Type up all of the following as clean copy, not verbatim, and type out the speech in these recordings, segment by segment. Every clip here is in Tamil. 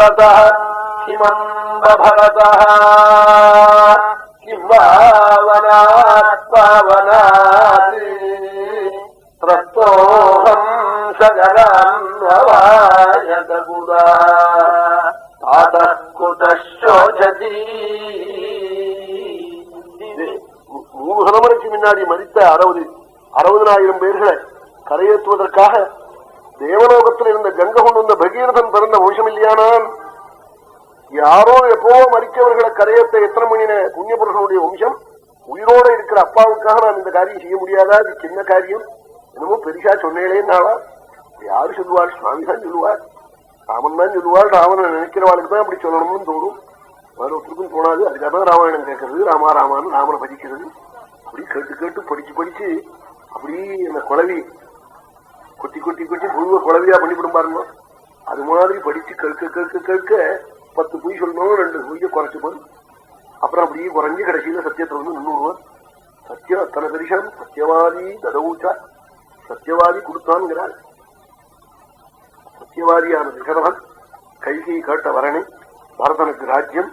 பரத கிமந்த பரத கிம்பாவனாத் பாவனாத் த்ரஸ்தோஹம் சகரான்வவாயதகுதா தாதः குதः சோஜதி. 3 தலைமுறைக்கு முன்னாடி மரித்த 60,000 பேர்களை கரையேற்றுவதற்காக தேவலோகத்தில் இருந்த கங்கை கொண்டு வந்த பகீரதன் பிறந்த வம்சம் இல்லையானால் யாரோ எப்பவோ மரித்தவர்களை கரையேற்ற எத்தனை மணின புண்ணிய புருஷனுடைய வம்சம் உயிரோட இருக்கிற அப்பாவுக்காக நான் இந்த காரியம் செய்ய முடியாதா? இது சின்ன காரியம், என்னமோ பெரிசா சொன்னேனேன்னாளா? யாரு சொல்லுவாள்? சுவாமி தான் சொல்லுவாள், ராமன் தான் சொல்லுவாள். ராமனை நினைக்கிறவாளுக்கு தான் அப்படி சொல்லணும்னு தோணும், வேற ஒருத்தருக்கும் தோணாது. அதுக்காக தான் ராமாயணம் கேட்கறது, ராமாராமான்னு ராமனை பதிக்கிறது. அப்படி கேட்டு கேட்டு படிச்சு அப்படி அந்த குழவி கொட்டி கொட்டி கொட்டி புழுவ குழவியா பண்ணிவிடும் பாருங்க. அது மாதிரி படிச்சு கேட்க 10 பொய் சொல்லணும், 2 பொய்ய குறைச்சு போய் அப்புறம் அப்படியே குறைஞ்சி கடைசியில சத்தியத்தை வந்து நின்றுடுவான். சத்தியம் அத்தனை பெரிசம். சத்தியவாதி ததவுச்சா, சத்தியவாதி கொடுத்தான்கிறாள். சத்தியவாதியான திகரவன் கைகை கேட்ட வரணை பரதனுக்கு ராஜ்யம்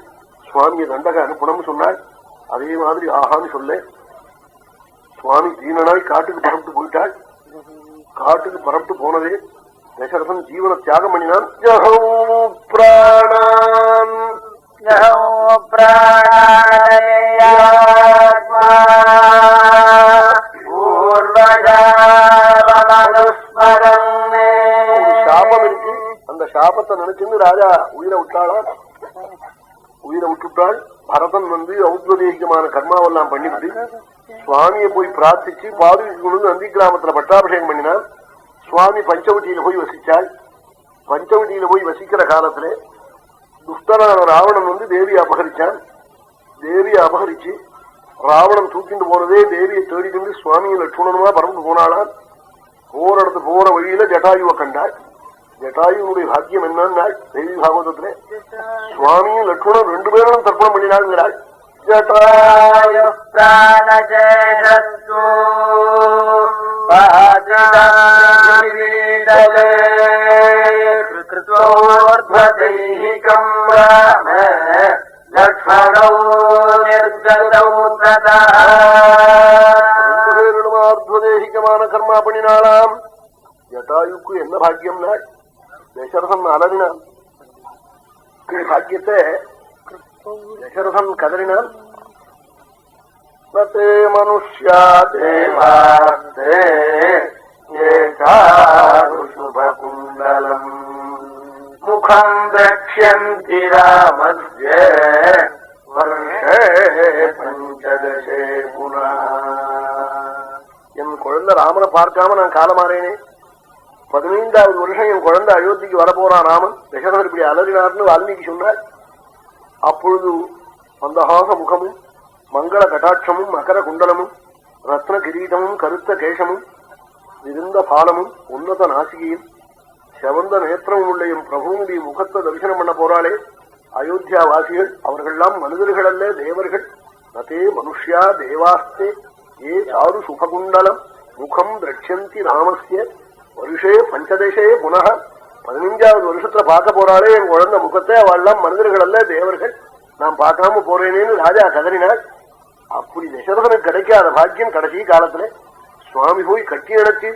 சுவாமியை தண்டக அனுப்பணும்னு சொன்னாள். அதே மாதிரி ஆகான்னு சொல்ல சுவாமி தீனனாய் காட்டுக்கு பரப்பிட்டு போயிட்டாள். காட்டுக்கு பரப்பிட்டு போனதே தசரதன் ஜீவன தியாகம் பண்ணினான். சாபம் இருக்கு, அந்த சாபத்தை நினைச்சுன்னு ராஜா உயிரை விட்டாளா? உயிரை விட்டுட்டாள். பரதன் வந்து ஔத்வதேகிகமான கர்மாவெல்லாம் பண்ணிவிட்டு சுவாமியை போய் பிரார்த்திச்சு பாதுகாத்து நந்தி கிராமத்துல பட்டாபிஷேகம் பண்ணினான். சுவாமி பஞ்சவட்டியில போய் வசிச்சாள். பஞ்சவட்டியில போய் வசிக்கிற காலத்துல துஷ்டனான ராவணன் வந்து தேவியை அபகரிச்சான். தேவியை அபகரிச்சு ராவணன் தூக்கிட்டு போனதே தேவியை தேடிட்டு சுவாமியை லட்சுமணனுமா பறந்து போனாளான். போற வழியில ஜட்டாயுவை கண்டாள். ஜட்டாயுனுடைய பாக்கியம் என்னன்னாள் தேவி பாகவதத்துல சுவாமியும் லட்சுமணன் 2 பேரும் தர்ப்பணம் பண்ணினாள்ங்கிறாள். ஜட்டாயு பிராணஜேஷஸ்து ஆத்மதேகிகமான கர்மா பண்ணினாளாம். ஜட்டாயுக்கு என்ன பாக்கியம் நாள்? தசரதன் அலறினான். பாக்கியத்தை தசரதன் கதறினான். மனுஷ்யா தேவாஸ்தே ஏகாருஷுபகுண்டலம் முகம் தக்ஷ்யந்தி ராமஸ்ய வருஷே பஞ்சதசே புனா. என் குழந்தை ராமனை பார்க்காம நான் காலமாறேனே. 15வது வருஷம் என் குழந்தை அயோத்திக்கு வரப்போறான் ராமன். தசரதர் இப்படி அலறினார்னு வால்மீகி சொன்னார். அப்பொழுது மந்தஹாச முகமும் மங்கள கட்டாட்சமும் மகர குண்டலமும் ரத்ன கிரீடமும் கருத்த கேசமும் விருந்த பாலமும் உன்னத நாசிகையும் செவந்த நேத்திரமும் உள்ள என் பிரபுனுடைய முகத்தை தரிசனம் பண்ண போறாளே அயோத்தியா வாசிகள். அவர்கள்லாம் மனிதர்கள் அல்ல, தேவர்கள். நதே மனுஷ்யா தேவாஸ்தே ஏ சாரு சுபகுண்டலம் முகம் திரட்சந்தி ராமஸ்ய வருஷே பஞ்சதேசே புனக. 15வது வருஷத்துல பார்க்க போறாளே என் குழந்தை முகத்தை. அவள்லாம் மனிதர்கள் அல்ல, தேவர்கள். நான் பார்க்காம போறேனேன்னு ராஜா கதறினாள். அப்படி தசரதனுக்கு கிடைக்காத பாக்கியம் கடைசி காலத்துல சுவாமி போய் கட்டி அடைச்சு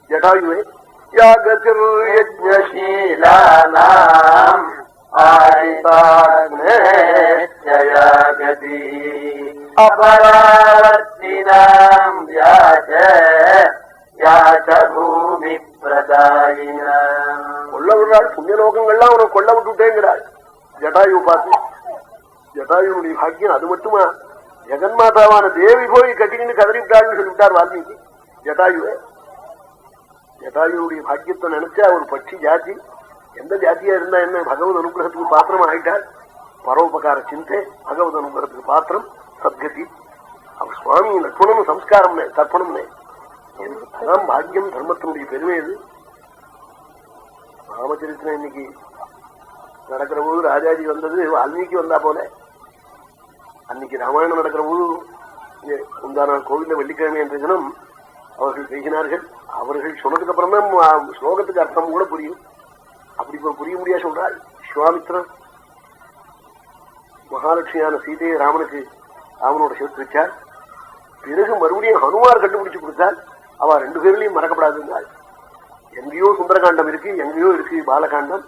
ஜட்டாயுவே யாகதிர்யஜ்ஞசீலானாம் ஆரிதாக்னேத்யயாகதி அபராவர்த்தினாம் யாச யாச பூமி பிரதாயினாம். கொல்ல விடுறாள். புண்ணியலோகங்கள்லாம் அவனை கொல்ல விட்டுட்டேங்கிறாள் ஜட்டாயு பார்த்து. ஜட்டாயுடைய பாக்கியம் அது மட்டுமா? ஜெகன்மாதாவான தேவி போய் கட்டிக்கிட்டு கதறிவிட்டாள்னு சொல்லிவிட்டார் வால்மீகி. ஜட்டாயுவே ஜட்டாயுடைய பாக்கியத்தை நினைச்சா ஒரு பட்சி ஜாதி எந்த ஜாத்தியா இருந்தா என்ன, பகவத் அனுகிரகத்துக்கு பாத்திரம் ஆயிட்டாள். பரோபகார சிந்தை பகவத் அனுகிரகத்துக்கு பாத்திரம் சத்கதி. அவர் சுவாமி லட்சுமணம் சம்ஸ்காரம் தர்ப்பணம் அதான் பாக்கியம். தர்மத்தினுடைய பெருமை இது. ராமச்சரித்திரம் இன்னைக்கு நடக்கிற போது ராஜாஜி வந்தது வால்மீகி வந்தா போல. அன்னைக்கு ராமாயணம் நடக்கிற போது முந்தான கோவில்ல வெள்ளிக்கிழமை என்ற தினம் அவர்கள் பேசினார்கள். அவர்கள் சொன்னதுக்கு அப்புறம் தான் ஸ்லோகத்துக்கு அர்த்தம் கூட புரியும். அப்படி இப்ப புரிய முடியா சொல்றாள். விஸ்வாமித்ரன் மகாலட்சுமியான சீதையை ராமனோட சேர்த்து வச்சார். பிறகு மறுபடியும் ஹனுமார் கண்டுபிடிச்சு கொடுத்தார். அவ 2 பேர்லயும் மறக்கப்படாதுன்னாள். எங்கேயோ சுந்தரகாண்டம் இருக்கு, எங்கேயோ இருக்கு பாலகாண்டம்.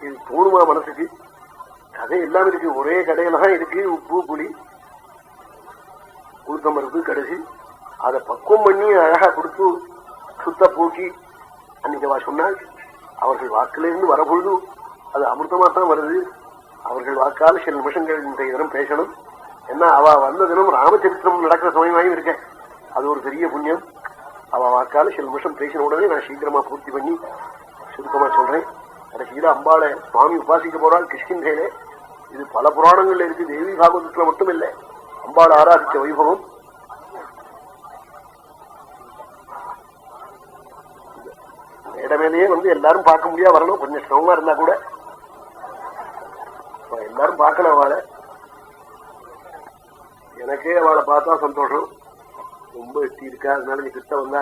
இது தோணுமா மனசுக்கு? கதை எல்லாம் இருக்கு, ஒரே கடையில தான் இருக்கு. உப்பு புளி உளுத்தம்பருப்பு கடைசி அதை பக்குவம் பண்ணி அழகா கொடுத்து சுத்த போக்கி அன்னைக்கு சொன்னால் அவர்கள் வாக்கிலிருந்து வரப்பொழுது அது அமிர்தமா தான் வருது. அவர்கள் வாக்கால் சில நிமிஷங்கள் இன்றைய தினம் பேசணும். ஏன்னா அவ வந்த தினம் ராமச்சரித்திரம் நடக்கிற சமயமாயும் இருக்க, அது ஒரு பெரிய புண்ணியம். அவ வாக்கால சில நிமிஷம் பேசின உடனே நான் சீக்கிரமா பூர்த்தி பண்ணி சுருக்கமா சொல்றேன். கடைசியில அம்பாளை சுவாமி உபாசிக்க போறாள் கிருஷ்ணகிரியிலே. இது பல புராணங்கள்ல இருக்கு, தேவி பாகவதத்துல மட்டும் இல்லை. அம்பாள் ஆராதிச்ச வைபவம் இடமேலேயே எல்லாரும் பார்க்க முடியாது, வரணும். கொஞ்சம் சிரமமா இருந்தா கூட எல்லாரும் பார்க்கணும் அவளை. எனக்கே அவளை பார்த்தா சந்தோஷம். ரொம்ப எட்டி இருக்கா, அதனால நீ கிட்ட வந்தா